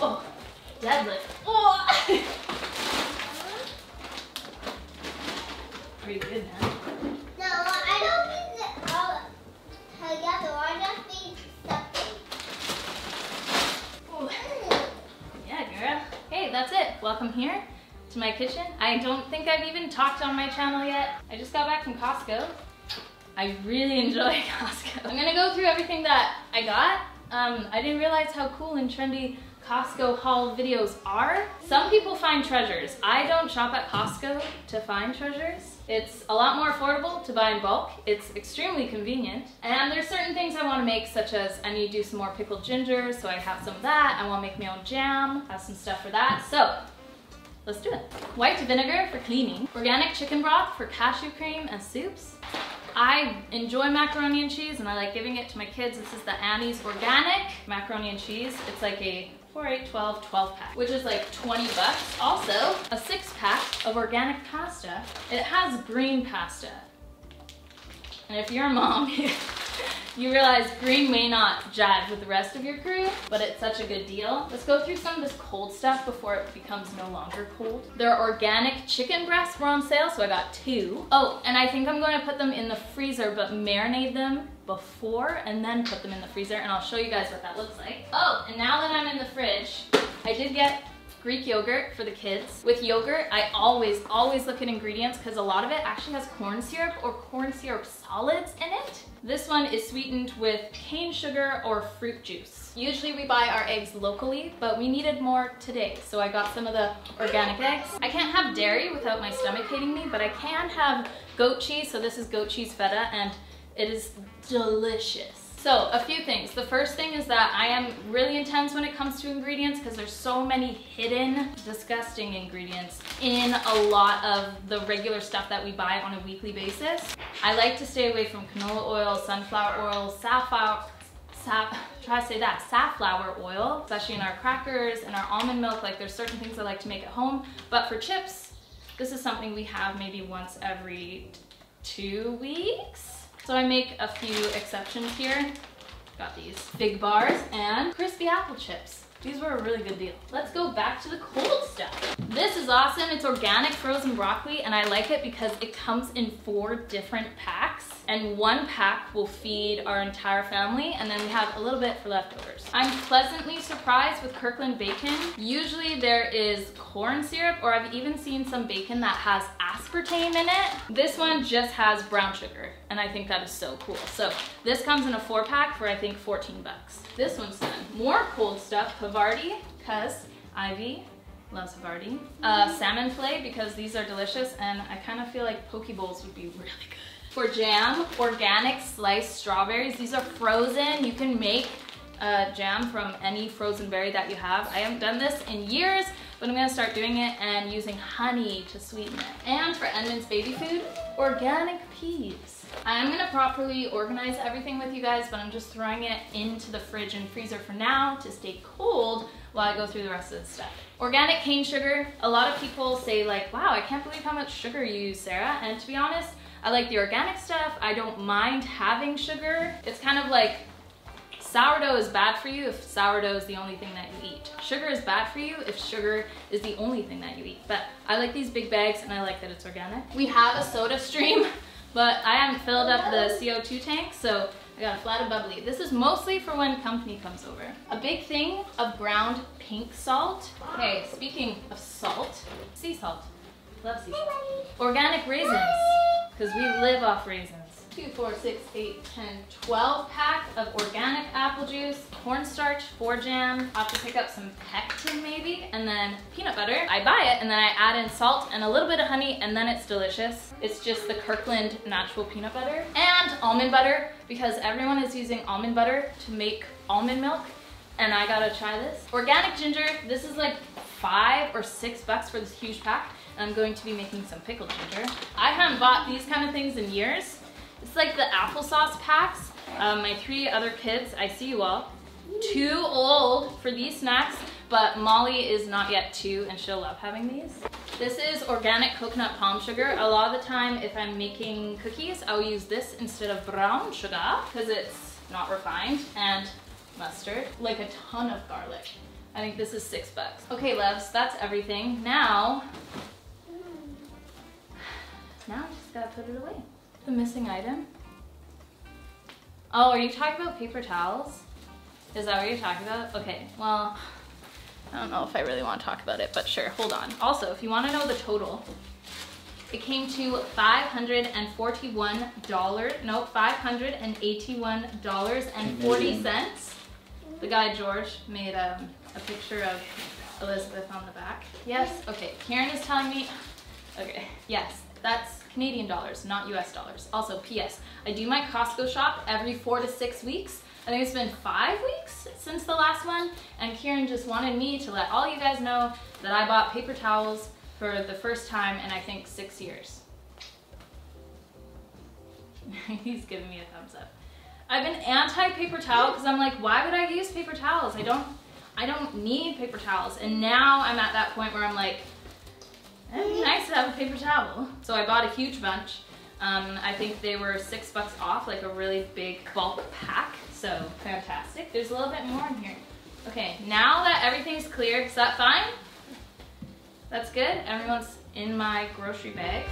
Oh, deadlift. Oh. Pretty good, man. No, I don't mean that all together. I just mean something. Yeah, girl. Hey, that's it. Welcome here to my kitchen. I don't think I've even talked on my channel yet. I just got back from Costco. I really enjoy Costco. I'm gonna go through everything that I got. I didn't realize how cool and trendy Costco haul videos are. Some people find treasures. I don't shop at Costco to find treasures. It's a lot more affordable to buy in bulk. It's extremely convenient. And there's certain things I want to make, such as I need to do some more pickled ginger, so I have some of that. I want to make my own jam, have some stuff for that. So let's do it. White vinegar for cleaning. Organic chicken broth for cashew cream and soups. I enjoy macaroni and cheese and I like giving it to my kids. This is the Annie's Organic Macaroni and Cheese. It's like a 4, 8, 12 pack, which is like 20 bucks. Also, a 6-pack of organic pasta. It has green pasta. And if you're a mom, you realize green may not jive with the rest of your crew, but it's such a good deal. Let's go through some of this cold stuff before it becomes no longer cold. Their organic chicken breasts were on sale, so I got 2. Oh, and I think I'm going to put them in the freezer, but marinate them before and then put them in the freezer, and I'll show you guys what that looks like. Oh, and now that I'm in the fridge, I did get Greek yogurt for the kids. With yogurt, I always look at ingredients because a lot of it actually has corn syrup or corn syrup solids in it. This one is sweetened with cane sugar or fruit juice. Usually we buy our eggs locally, but we needed more today, so I got some of the organic eggs. I can't have dairy without my stomach hating me, but I can have goat cheese, so this is goat cheese feta, and it is delicious. So, a few things. The first thing is that I am really intense when it comes to ingredients because there's so many hidden, disgusting ingredients in a lot of the regular stuff that we buy on a weekly basis. I like to stay away from canola oil, sunflower oil, safflower oil, especially in our crackers and our almond milk. Like, there's certain things I like to make at home, but for chips, this is something we have maybe once every 2 weeks. So I make a few exceptions here. Got these big bars and crispy apple chips. These were a really good deal. Let's go back to the cold stuff. This is awesome. It's organic frozen broccoli, and I like it because it comes in 4 different packs, and 1 pack will feed our entire family, and then we have a little bit for leftovers. I'm pleasantly surprised with Kirkland bacon. Usually there is corn syrup, or I've even seen some bacon that has aspartame in it. This one just has brown sugar, and I think that is so cool. So this comes in a 4-pack for I think 14 bucks. This one's done. More cold stuff, Havarti, because Ivy loves Havarti. Salmon fillet, because these are delicious, and I kind of feel like poke bowls would be really good. For jam, organic sliced strawberries. These are frozen. You can make jam from any frozen berry that you have. I haven't done this in years, but I'm gonna start doing it and using honey to sweeten it. And for Edmund's baby food, organic peas. I'm gonna properly organize everything with you guys, but I'm just throwing it into the fridge and freezer for now to stay cold while I go through the rest of the stuff. Organic cane sugar. A lot of people say like, wow, I can't believe how much sugar you use, Sarah. And to be honest, I like the organic stuff. I don't mind having sugar. It's kind of like sourdough is bad for you if sourdough is the only thing that you eat. Sugar is bad for you if sugar is the only thing that you eat. But I like these big bags and I like that it's organic. We have a soda stream, but I haven't filled up the CO2 tank, so I got a flat of bubbly. This is mostly for when company comes over. A big thing of ground pink salt. Okay, speaking of salt, sea salt. Love sea salt. Organic raisins, because we live off raisins. 2, 4, 6, 8, 10, 12 pack of organic apple juice, cornstarch for jam. I'll have to pick up some pectin maybe, and then peanut butter. I buy it and then I add in salt and a little bit of honey, and then it's delicious. It's just the Kirkland natural peanut butter. And almond butter, because everyone is using almond butter to make almond milk, and I gotta try this. Organic ginger, this is like 5 or 6 bucks for this huge pack, and I'm going to be making some pickled ginger. I haven't bought these kind of things in years. It's like the applesauce packs. My 3 other kids, I see you all, too old for these snacks, but Molly is not yet 2 and she'll love having these. This is organic coconut palm sugar. A lot of the time if I'm making cookies, I'll use this instead of brown sugar because it's not refined, and mustard, like a ton of garlic. I think this is $6. Okay, loves, that's everything. Now I just gotta put it away. The missing item. Oh, are you talking about paper towels? Is that what you're talking about? Okay, well, I don't know if I really want to talk about it, but sure, hold on. Also, if you want to know the total, it came to $581.40. The guy George made a picture of Elizabeth on the back. Yes, okay, Karen is telling me, okay, yes, that's Canadian dollars, not US dollars. Also, PS, I do my Costco shop every 4 to 6 weeks. I think it's been 5 weeks since the last one, and Kieran just wanted me to let all you guys know that I bought paper towels for the first time in I think 6 years. He's giving me a thumbs up. I've been anti-paper towel because I'm like, why would I use paper towels? I don't need paper towels, and now I'm at that point where I'm like, it'd be nice to have a paper towel. So I bought a huge bunch. I think they were $6 off, like a really big bulk pack. So fantastic. There's a little bit more in here. Okay, now that everything's clear, is that fine? That's good? Everyone's in my grocery bags.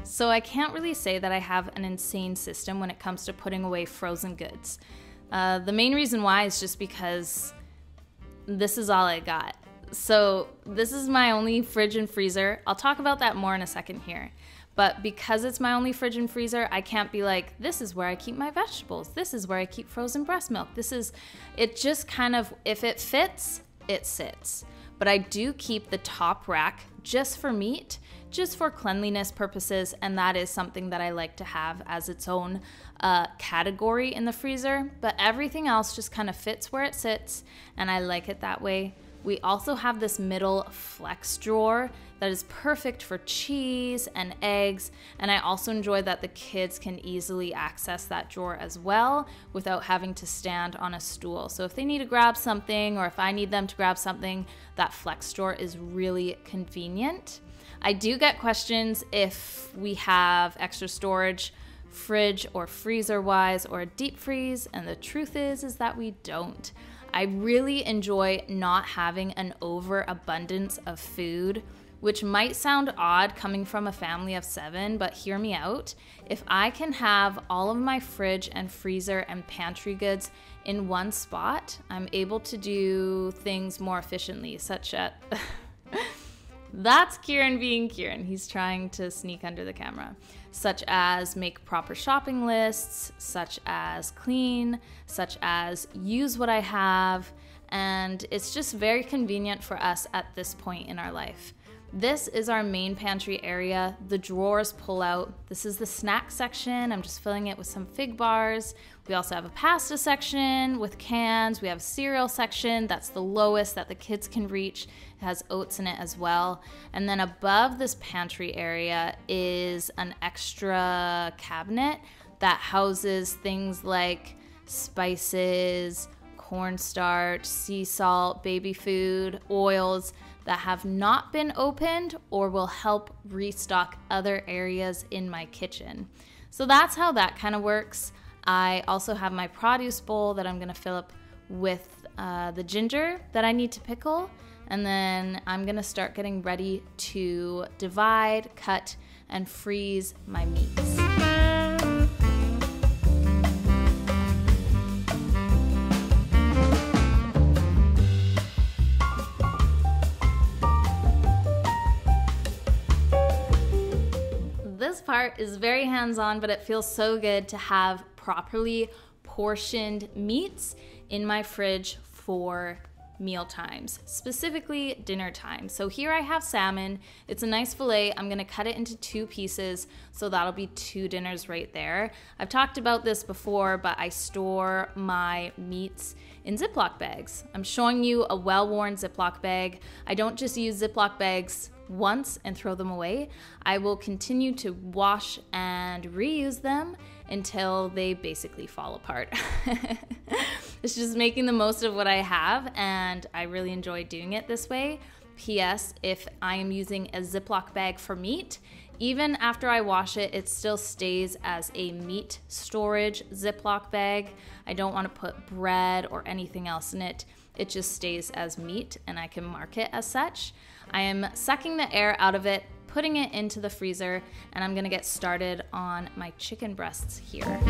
So I can't really say that I have an insane system when it comes to putting away frozen goods. The main reason why is just because this is all I got. So this is my only fridge and freezer. I'll talk about that more in a second here. But because it's my only fridge and freezer, I can't be like, this is where I keep my vegetables. This is where I keep frozen breast milk. It just kind of, if it fits, it sits. But I do keep the top rack just for meat, just for cleanliness purposes, and that is something that I like to have as its own category in the freezer. But everything else just kind of fits where it sits, and I like it that way. We also have this middle flex drawer that is perfect for cheese and eggs, and I also enjoy that the kids can easily access that drawer as well without having to stand on a stool. So if they need to grab something, or if I need them to grab something, that flex drawer is really convenient. I do get questions if we have extra storage, fridge or freezer wise, or a deep freeze, and the truth is that we don't. I really enjoy not having an overabundance of food, which might sound odd coming from a family of 7, but hear me out. If I can have all of my fridge and freezer and pantry goods in one spot, I'm able to do things more efficiently, such as... That's Kieran being Kieran. He's trying to sneak under the camera. Such as make proper shopping lists, such as clean, such as use what I have, and it's just very convenient for us at this point in our life. This is our main pantry area. The drawers pull out. This is the snack section. I'm just filling it with some fig bars. We also have a pasta section with cans. We have a cereal section. That's the lowest that the kids can reach. It has oats in it as well. And then above this pantry area is an extra cabinet that houses things like spices, cornstarch, sea salt, baby food, oils that have not been opened or will help restock other areas in my kitchen. So that's how that kind of works. I also have my produce bowl that I'm gonna fill up with the ginger that I need to pickle, and then I'm gonna start getting ready to divide, cut, and freeze my meats. This part is very hands-on, but it feels so good to have properly portioned meats in my fridge for meal times, specifically dinner time. So here I have salmon. It's a nice fillet. I'm gonna cut it into 2 pieces, so that'll be 2 dinners right there. I've talked about this before, but I store my meats in Ziploc bags. I'm showing you a well-worn Ziploc bag. I don't just use Ziploc bags once and throw them away. I will continue to wash and reuse them until they basically fall apart. It's just making the most of what I have, and I really enjoy doing it this way. P.S. If I am using a Ziploc bag for meat, even after I wash it, it still stays as a meat storage Ziploc bag. I don't want to put bread or anything else in it. It just stays as meat, and I can mark it as such. I am sucking the air out of it, putting it into the freezer, and I'm gonna get started on my chicken breasts here.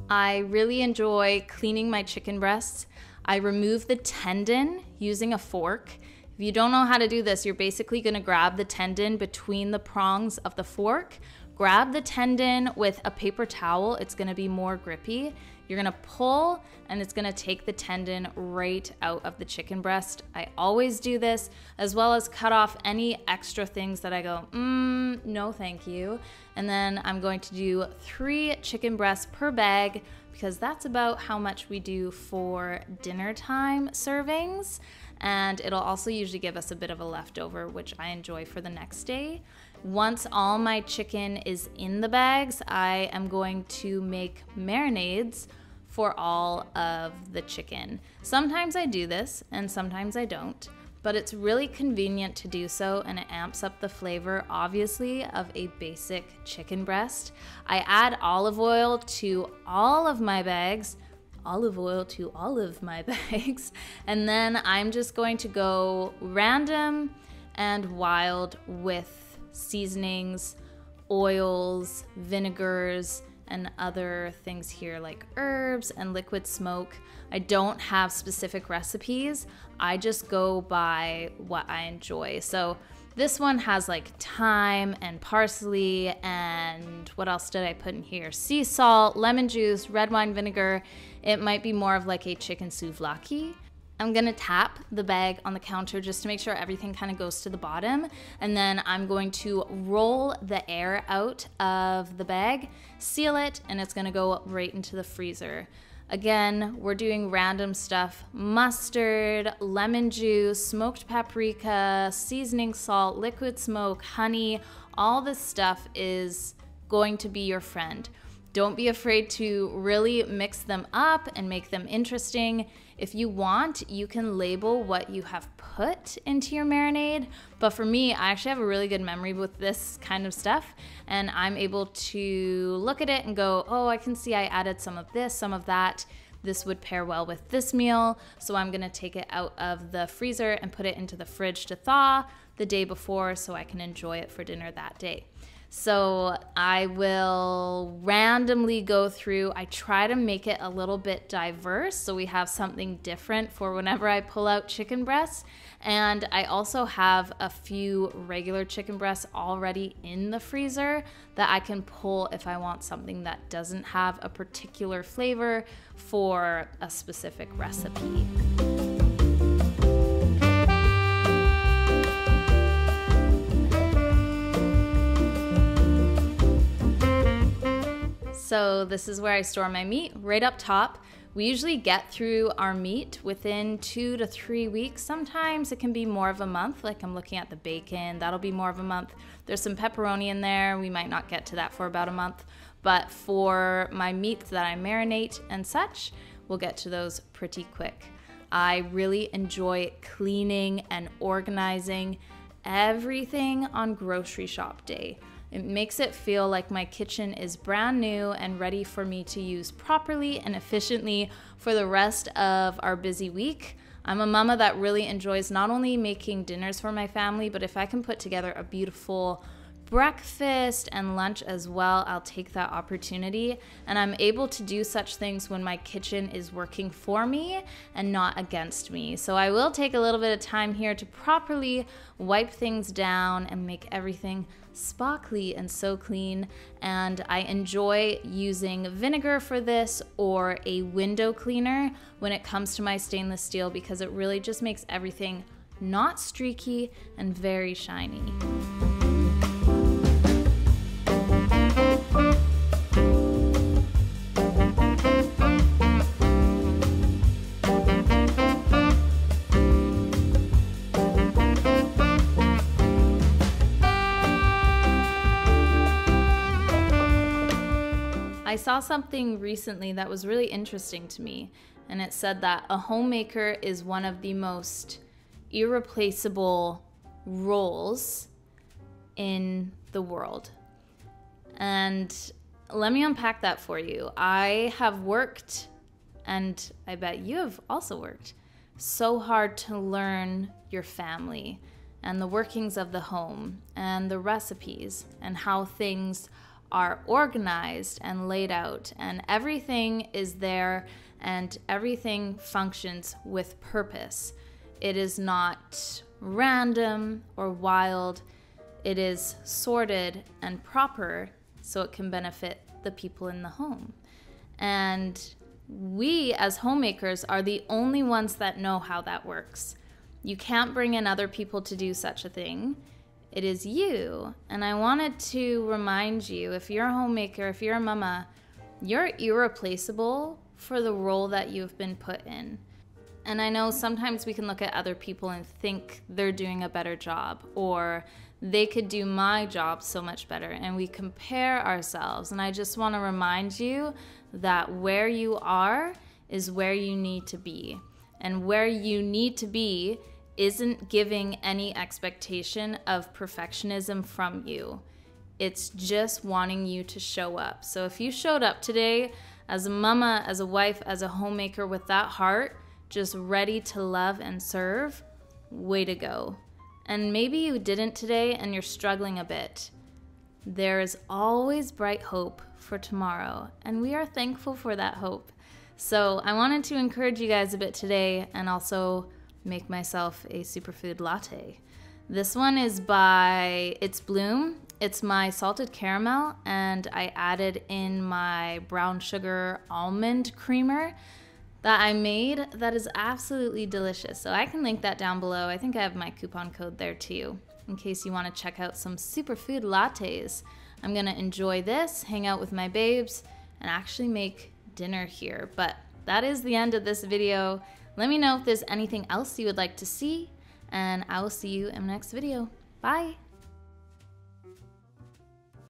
I really enjoy cleaning my chicken breasts. I remove the tendon using a fork. If you don't know how to do this, you're basically gonna grab the tendon between the prongs of the fork, grab the tendon with a paper towel. It's gonna be more grippy. You're gonna pull, and it's gonna take the tendon right out of the chicken breast. I always do this, as well as cut off any extra things that I go, no thank you. And then I'm going to do 3 chicken breasts per bag, because that's about how much we do for dinner time servings. And it'll also usually give us a bit of a leftover, which I enjoy for the next day. Once all my chicken is in the bags, I am going to make marinades for all of the chicken. Sometimes I do this and sometimes I don't, but it's really convenient to do so, and it amps up the flavor, obviously, of a basic chicken breast. I add olive oil to all of my bags, and then I'm just going to go random and wild with seasonings, oils, vinegars, and other things here like herbs and liquid smoke. I don't have specific recipes. I just go by what I enjoy. So this one has like thyme and parsley, and what else did I put in here? Sea salt, lemon juice, red wine vinegar. It might be more of like a chicken souvlaki. I'm gonna tap the bag on the counter just to make sure everything kind of goes to the bottom, and then I'm going to roll the air out of the bag, seal it, and it's gonna go right into the freezer. Again, we're doing random stuff: mustard, lemon juice, smoked paprika, seasoning salt, liquid smoke, honey. All this stuff is going to be your friend. Don't be afraid to really mix them up and make them interesting. If you want, you can label what you have put into your marinade. But for me, I actually have a really good memory with this kind of stuff, and I'm able to look at it and go, oh, I can see I added some of this, some of that. This would pair well with this meal. So I'm gonna take it out of the freezer and put it into the fridge to thaw the day before so I can enjoy it for dinner that day. So I will randomly go through. I try to make it a little bit diverse so we have something different for whenever I pull out chicken breasts. And I also have a few regular chicken breasts already in the freezer that I can pull if I want something that doesn't have a particular flavor for a specific recipe. So this is where I store my meat, right up top. We usually get through our meat within 2 to 3 weeks. Sometimes it can be more of a month, like I'm looking at the bacon, that'll be more of a month. There's some pepperoni in there, we might not get to that for about a month. But for my meats that I marinate and such, we'll get to those pretty quick. I really enjoy cleaning and organizing everything on grocery shop day. It makes it feel like my kitchen is brand new and ready for me to use properly and efficiently for the rest of our busy week. I'm a mama that really enjoys not only making dinners for my family, but if I can put together a beautiful breakfast and lunch as well, I'll take that opportunity. And I'm able to do such things when my kitchen is working for me and not against me. So I will take a little bit of time here to properly wipe things down and make everything sparkly and so clean. And I enjoy using vinegar for this or a window cleaner when it comes to my stainless steel, because it really just makes everything not streaky and very shiny. I saw something recently that was really interesting to me, and it said that a homemaker is one of the most irreplaceable roles in the world. And let me unpack that for you. I have worked, and I bet you have also worked, so hard to learn your family and the workings of the home and the recipes and how things are organized and laid out, and everything is there and everything functions with purpose. It is not random or wild. It is sorted and proper so it can benefit the people in the home. And we as homemakers are the only ones that know how that works. You can't bring in other people to do such a thing. It is you. And I wanted to remind you, if you're a homemaker, if you're a mama, you're irreplaceable for the role that you've been put in. And I know sometimes we can look at other people and think they're doing a better job, or they could do my job so much better, and we compare ourselves. And I just want to remind you that where you are is where you need to be. And where you need to be isn't giving any expectation of perfectionism from you. It's just wanting you to show up. So if you showed up today as a mama, as a wife, as a homemaker with that heart, just ready to love and serve, way to go. And maybe you didn't today and you're struggling a bit. There is always bright hope for tomorrow, and we are thankful for that hope. So I wanted to encourage you guys a bit today and also make myself a superfood latte. This one is by It's Bloom. It's my salted caramel, and I added in my brown sugar almond creamer that I made that is absolutely delicious. So I can link that down below. I think I have my coupon code there too, in case you want to check out some superfood lattes. I'm gonna enjoy this, hang out with my babes, and actually make dinner here. But that is the end of this video. Let me know if there's anything else you would like to see, and I will see you in the next video. Bye.